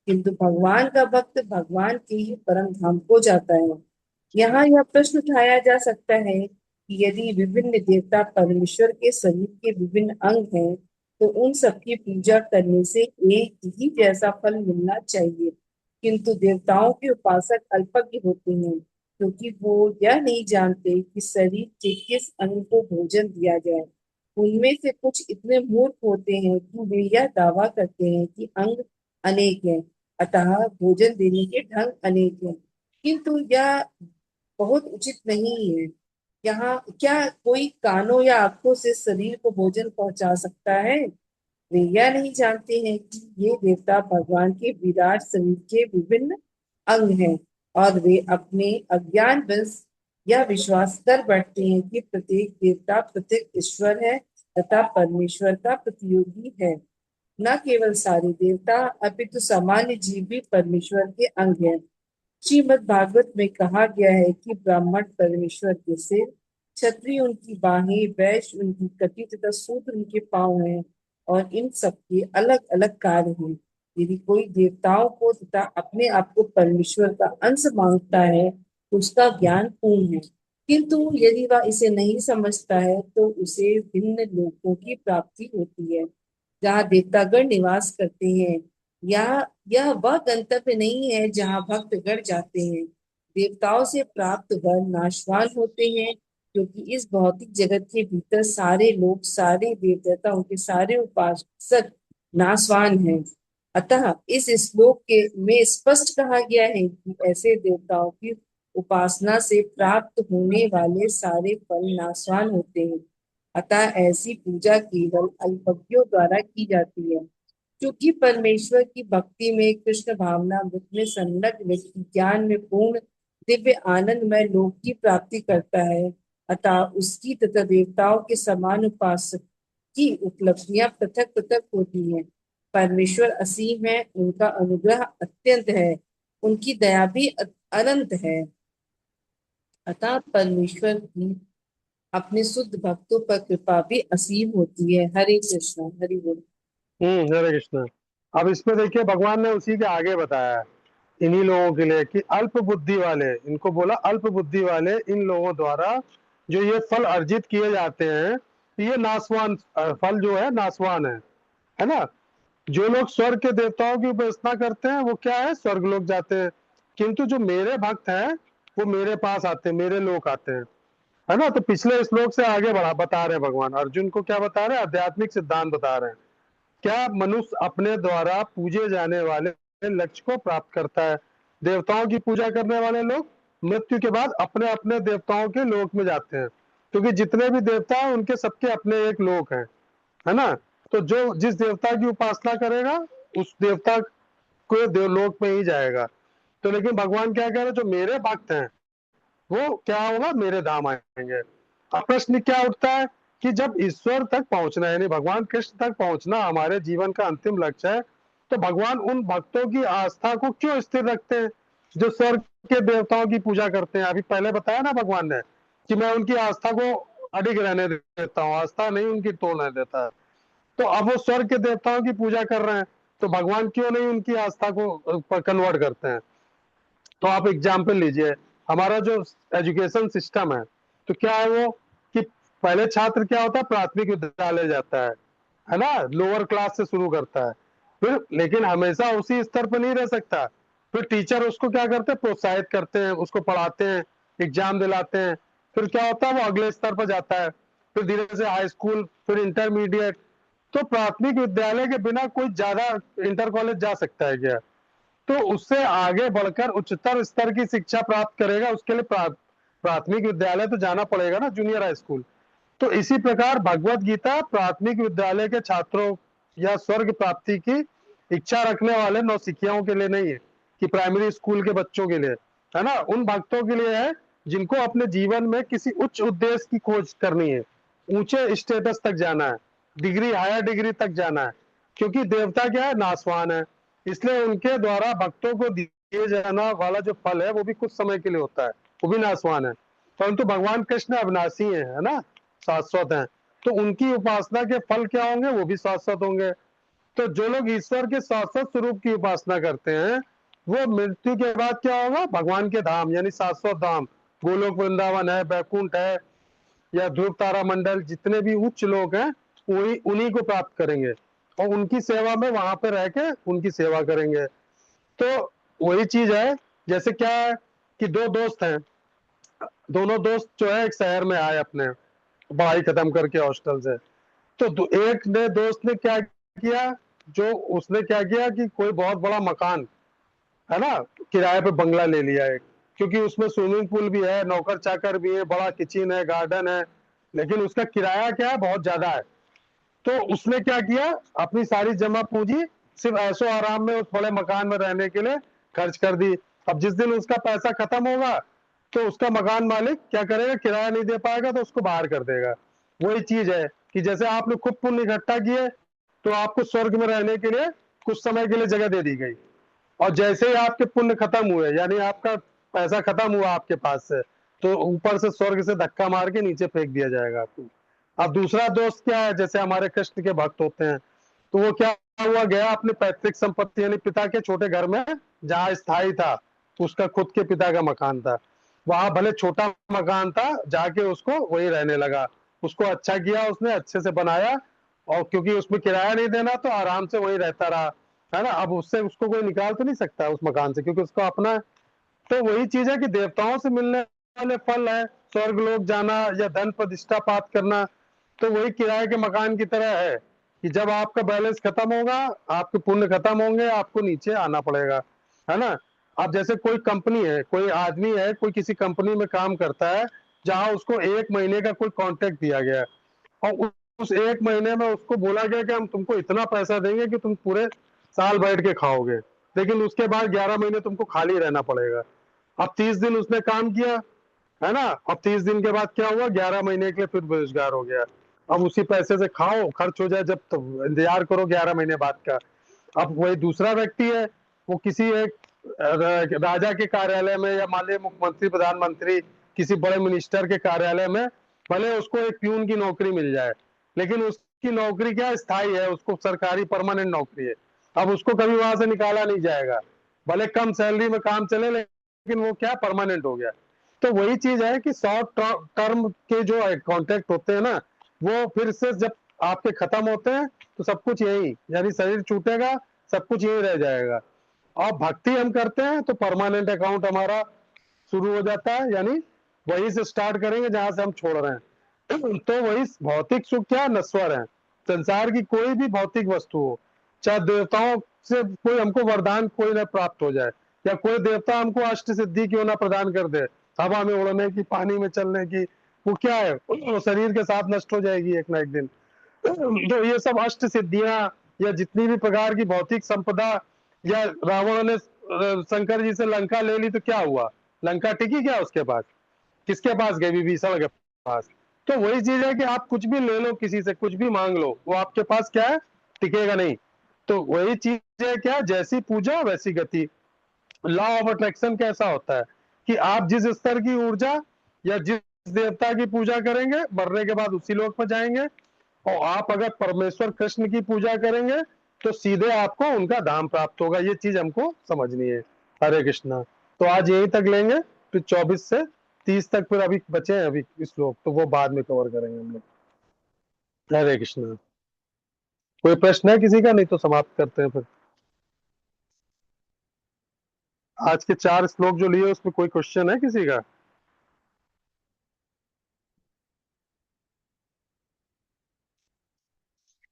किंतु भगवान का भक्त भगवान के ही परम धाम को जाता है। यहाँ यह प्रश्न उठाया जा सकता है कि यदि विभिन्न देवता परमेश्वर के शरीर के विभिन्न अंग हैं, तो उन सबकी पूजा करने से एक ही जैसा फल मिलना चाहिए, किंतु देवताओं के उपासक अल्पज्ञ होते हैं, क्योंकि वो यह नहीं जानते कि शरीर के किस अंग को भोजन दिया जाए। उनमें से कुछ इतने मूर्ख होते हैं कि वे यह दावा करते हैं कि अंग अनेक हैं, अतः भोजन देने के ढंग अनेक हैं, किंतु यह बहुत उचित नहीं है। यहाँ क्या कोई कानों या आंखों से शरीर को भोजन पहुंचा सकता है? वे यह नहीं जानते हैं कि ये देवता भगवान के विराट शरीर के विभिन्न अंग हैं, और वे अपने अज्ञान वश यह विश्वास कर बैठते हैं कि प्रत्येक देवता प्रत्येक ईश्वर है तथा परमेश्वर का प्रतियोगी है। न केवल सारे देवता अपितु सामान्य जीव भी परमेश्वर के अंग हैं। श्रीमद् भागवत में कहा गया है कि ब्राह्मण परमेश्वर के सिर, क्षत्रिय उनकी बाहें, वैश्य उनकी कटी तथा शूद्र उनके पांव हैं, और इन सबके अलग अलग कार्य हैं। यदि कोई देवताओं को तथा अपने आप को परमेश्वर का अंश मानता है तो उसका ज्ञान पूर्ण है, किंतु यदि वह इसे नहीं समझता है तो उसे भिन्न लोकों की प्राप्ति होती है जहाँ देवतागण निवास करते हैं। यह वह गंतव्य नहीं है जहाँ भक्तगण जाते हैं। देवताओं से प्राप्त वर नाशवान होते हैं, क्योंकि इस भौतिक जगत के भीतर सारे लोग, सारे देवता, उनके सारे उपासक नाशवान हैं। अतः इस श्लोक के में स्पष्ट कहा गया है कि ऐसे देवताओं की उपासना से प्राप्त होने वाले सारे फल नाशवान होते हैं। अतः ऐसी पूजा केवल अल्पज्ञों द्वारा की जाती है। क्योंकि परमेश्वर की भक्ति में कृष्ण भावना अमृत में संलग्न व्यक्ति ज्ञान में पूर्ण दिव्य आनंदमय लोक की प्राप्ति करता है, अतः उसकी तथा देवताओं के समान उपासक की उपलब्धियां पृथक पृथक होती हैं। परमेश्वर असीम है, उनका अनुग्रह अत्यंत है, उनकी दया भी अनंत है। अतः परमेश्वर की अपने शुद्ध भक्तों पर कृपा भी असीम होती है। हरे कृष्ण। हरि बोल। हरे कृष्णा। अब इसमें देखिए भगवान ने उसी के आगे बताया है इन्हीं लोगों के लिए कि अल्प बुद्धि वाले, इनको बोला अल्प बुद्धि वाले इन लोगों द्वारा जो ये फल अर्जित किए जाते हैं, ये नासवान फल जो है नासवान है ना। जो लोग स्वर्ग के देवताओं की उपासना करते हैं वो क्या है, स्वर्ग लोग जाते हैं, किंतु जो मेरे भक्त हैं वो मेरे पास आते हैं, मेरे लोग आते हैं, है ना। तो पिछले श्लोक से आगे बढ़ा बता रहे हैं भगवान अर्जुन को, क्या बता रहे हैं, आध्यात्मिक सिद्धांत बता रहे हैं। क्या मनुष्य अपने द्वारा पूजे जाने वाले लक्ष्य को प्राप्त करता है। देवताओं की पूजा करने वाले लोग मृत्यु के बाद अपने अपने देवताओं के लोक में जाते हैं, क्योंकि जितने भी देवता हैं उनके सबके अपने एक लोक है ना। तो जो जिस देवता की उपासना करेगा उस देवता कोई देवलोक में ही जाएगा। तो लेकिन भगवान क्या कह रहे हैं, जो मेरे भक्त हैं वो क्या होगा, मेरे धाम आएंगे। अब प्रश्न क्या उठता है कि जब ईश्वर तक पहुंचना है, यानी भगवान कृष्ण तक पहुंचना हमारे जीवन का अंतिम लक्ष्य है, तो भगवान उन भक्तों की आस्था को क्यों स्थिर रखते हैं जो स्वर्ग के देवताओं की पूजा करते हैं? अभी पहले बताया ना भगवान ने कि मैं उनकी आस्था को अडिग रहने देता हूँ, आस्था नहीं उनकी तोड़ने देता। तो अब वो स्वर्ग के देवताओं की पूजा कर रहे हैं, तो भगवान क्यों नहीं उनकी आस्था को कन्वर्ट करते हैं? तो आप एग्जाम्पल लीजिए, हमारा जो एजुकेशन सिस्टम है, तो क्या है वो कि पहले छात्र क्या होता है, प्राथमिक विद्यालय जाता है ना, लोअर क्लास से शुरू करता है, फिर लेकिन हमेशा उसी स्तर पर नहीं रह सकता। फिर टीचर उसको क्या करते हैं, प्रोत्साहित करते हैं, उसको पढ़ाते हैं, एग्जाम दिलाते हैं, फिर क्या होता है वो अगले स्तर पर जाता है, फिर धीरे से हाई स्कूल, फिर इंटरमीडिएट। तो प्राथमिक विद्यालय के बिना कोई ज्यादा इंटर कॉलेज जा सकता है क्या? तो उससे आगे बढ़कर उच्चतर स्तर की शिक्षा प्राप्त करेगा, उसके लिए प्राथमिक विद्यालय तो जाना पड़ेगा ना, जूनियर हाई स्कूल। तो इसी प्रकार भगवत गीता प्राथमिक विद्यालय के छात्रों या स्वर्ग प्राप्ति की इच्छा रखने वाले नौसिखियाओं के लिए नहीं है, कि प्राइमरी स्कूल के बच्चों के लिए है ना, उन भक्तों के लिए है जिनको अपने जीवन में किसी उच्च उद्देश्य की खोज करनी है, ऊंचे स्टेटस तक जाना है, डिग्री, हायर डिग्री तक जाना है। क्योंकि देवता क्या है, नासवान है, इसलिए उनके द्वारा भक्तों को दिए जाना वाला जो फल है वो भी कुछ समय के लिए होता है, वो भी नासवान है। परंतु भगवान कृष्ण अविनाशी है ना, शाश्वत हैं, तो उनकी उपासना के फल क्या होंगे, वो भी शाश्वत होंगे। तो जो लोग ईश्वर के शाश्वत स्वरूप की उपासना करते हैं, वो मृत्यु के बाद क्या होगा, भगवान के धाम यानी शाश्वत धाम, गोलोक वृंदावन है, बैकुंठ है, या ध्रुव तारा मंडल, जितने भी उच्च लोग हैं वही उन्हीं को प्राप्त करेंगे, और उनकी सेवा में वहां पे रह के उनकी सेवा करेंगे। तो वही चीज है, जैसे क्या है कि दो दोस्त हैं, दोनों दोस्त जो है एक शहर में आए अपने पढ़ाई खत्म करके हॉस्टल से। तो एक ने दोस्त ने क्या किया, जो उसने क्या किया कि कोई बहुत बड़ा मकान है ना, किराए पे बंगला ले लिया एक, क्योंकि उसमें स्विमिंग पूल भी है, नौकर चाकर भी है, बड़ा किचन है, गार्डन है, लेकिन उसका किराया क्या है, बहुत ज्यादा है। तो उसने क्या किया, अपनी सारी जमा पूंजी सिर्फ ऐशो आराम में उस बड़े मकान में रहने के लिए खर्च कर दी। अब जिस दिन उसका पैसा खत्म होगा तो उसका मकान मालिक क्या करेगा, किराया नहीं दे पाएगा तो उसको बाहर कर देगा। वही चीज है कि जैसे आपने खूब पुण्य इकट्ठा किए तो आपको स्वर्ग में रहने के लिए कुछ समय के लिए जगह दे दी गई, और जैसे ही आपके पुण्य खत्म हुए, यानी आपका पैसा खत्म हुआ आपके पास से, तो ऊपर से स्वर्ग से धक्का मार के नीचे फेंक दिया जाएगा आपको। अब दूसरा दोस्त क्या है, जैसे हमारे कृष्ण के भक्त होते हैं, तो वो क्या हुआ, गया अपने पैतृक संपत्ति यानी पिता के छोटे घर में, जहाँ स्थायी था, उसका खुद के पिता का मकान था, वहां भले छोटा मकान था, जाके उसको वही रहने लगा। उसको अच्छा किया, उसने अच्छे से बनाया, और क्योंकि उसमें किराया नहीं देना तो आराम से वही रहता रहा, है ना। अब उससे उसको कोई निकाल तो नहीं सकता उस मकान से, क्योंकि उसका अपना है। तो वही चीज है कि देवताओं से मिलने वाले फल है, स्वर्ग लोक जाना या धन प्रतिष्ठा प्राप्त करना, तो वही किराए के मकान की तरह है कि जब आपका बैलेंस खत्म होगा, आपके पुण्य खत्म होंगे, आपको नीचे आना पड़ेगा, है ना। अब जैसे कोई कंपनी है, कोई आदमी है, कोई किसी कंपनी में काम करता है, जहां उसको 1 महीने का कोई कॉन्ट्रैक्ट दिया गया है, और उस 1 महीने में उसको बोला गया कि हम तुमको इतना पैसा देंगे कि तुम पूरे साल बैठ के खाओगे, लेकिन उसके बाद 11 महीने तुमको खाली रहना पड़ेगा। अब 30 दिन उसने काम किया, है ना, अब 30 दिन के बाद क्या हुआ, 11 महीने के लिए फिर बेरोजगार हो गया। अब उसी पैसे से खाओ, खर्च हो जाए जब, तो इंतजार करो 11 महीने बाद का। अब वही दूसरा व्यक्ति है, वो किसी एक राजा के कार्यालय में, या मान लीजिए मुख्यमंत्री, प्रधानमंत्री, किसी बड़े मिनिस्टर के कार्यालय में, भले उसको एक प्यून की नौकरी मिल जाए, लेकिन उसकी नौकरी क्या स्थायी है, उसको सरकारी परमानेंट नौकरी है। अब उसको कभी वहां से निकाला नहीं जाएगा, भले कम सैलरी में काम चले, लेकिन वो क्या परमानेंट हो गया। तो वही चीज है कि शॉर्ट टर्म के जो कॉन्ट्रैक्ट होते हैं ना, वो फिर से जब आपके खत्म होते हैं तो सब कुछ यही, यानी शरीर छूटेगा, सब कुछ यही रह जाएगा। और भक्ति हम करते हैं तो परमानेंट अकाउंट हमारा शुरू हो जाता है, यानी वहीं से स्टार्ट करेंगे जहां से हम छोड़ रहे हैं। तो वही भौतिक सुख क्या नश्वर है, संसार की कोई भी भौतिक वस्तु हो, चाहे देवताओं से कोई हमको वरदान कोई न प्राप्त हो जाए, या कोई देवता हमको अष्ट सिद्धि क्यों ना प्रदान कर दे, हवा में उड़ने की, पानी में चलने की, वो क्या है, वो शरीर के साथ नष्ट हो जाएगी एक ना एक दिन। तो ये सब अष्ट सिद्धियां या जितनी भी प्रकार की भौतिक संपदा या रावण ने शंकर जी से लंका ले ली तो क्या हुआ? लंका टिकी क्या उसके पास? किसके पास गई? विभीषण के पास। तो वही चीज है कि आप कुछ भी ले लो, किसी से कुछ भी मांग लो, वो आपके पास क्या है? टिकेगा नहीं। तो वही चीज है क्या, जैसी पूजा वैसी गति। लॉ ऑफ अट्रैक्शन कैसा होता है कि आप जिस स्तर की ऊर्जा या जिस देवता की पूजा करेंगे, मरने के बाद उसी लोक पर जाएंगे। और आप अगर परमेश्वर कृष्ण की पूजा करेंगे तो सीधे आपको उनका धाम प्राप्त होगा। ये चीज हमको समझनी है। हरे कृष्णा। तो आज यही तक लेंगे, फिर 24 से 30 तक फिर अभी बचे हैं अभी श्लोक, तो वो बाद में कवर करेंगे हम लोग। हरे कृष्णा। कोई प्रश्न है किसी का? नहीं तो समाप्त करते हैं फिर। आज के 4 श्लोक जो लिए उसमें कोई क्वेश्चन है किसी का?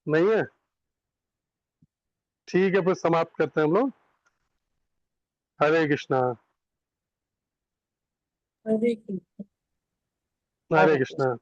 नहीं है? ठीक है, फिर समाप्त करते हैं हम लोग। हरे कृष्णा। हरे कृष्ण। हरे कृष्णा।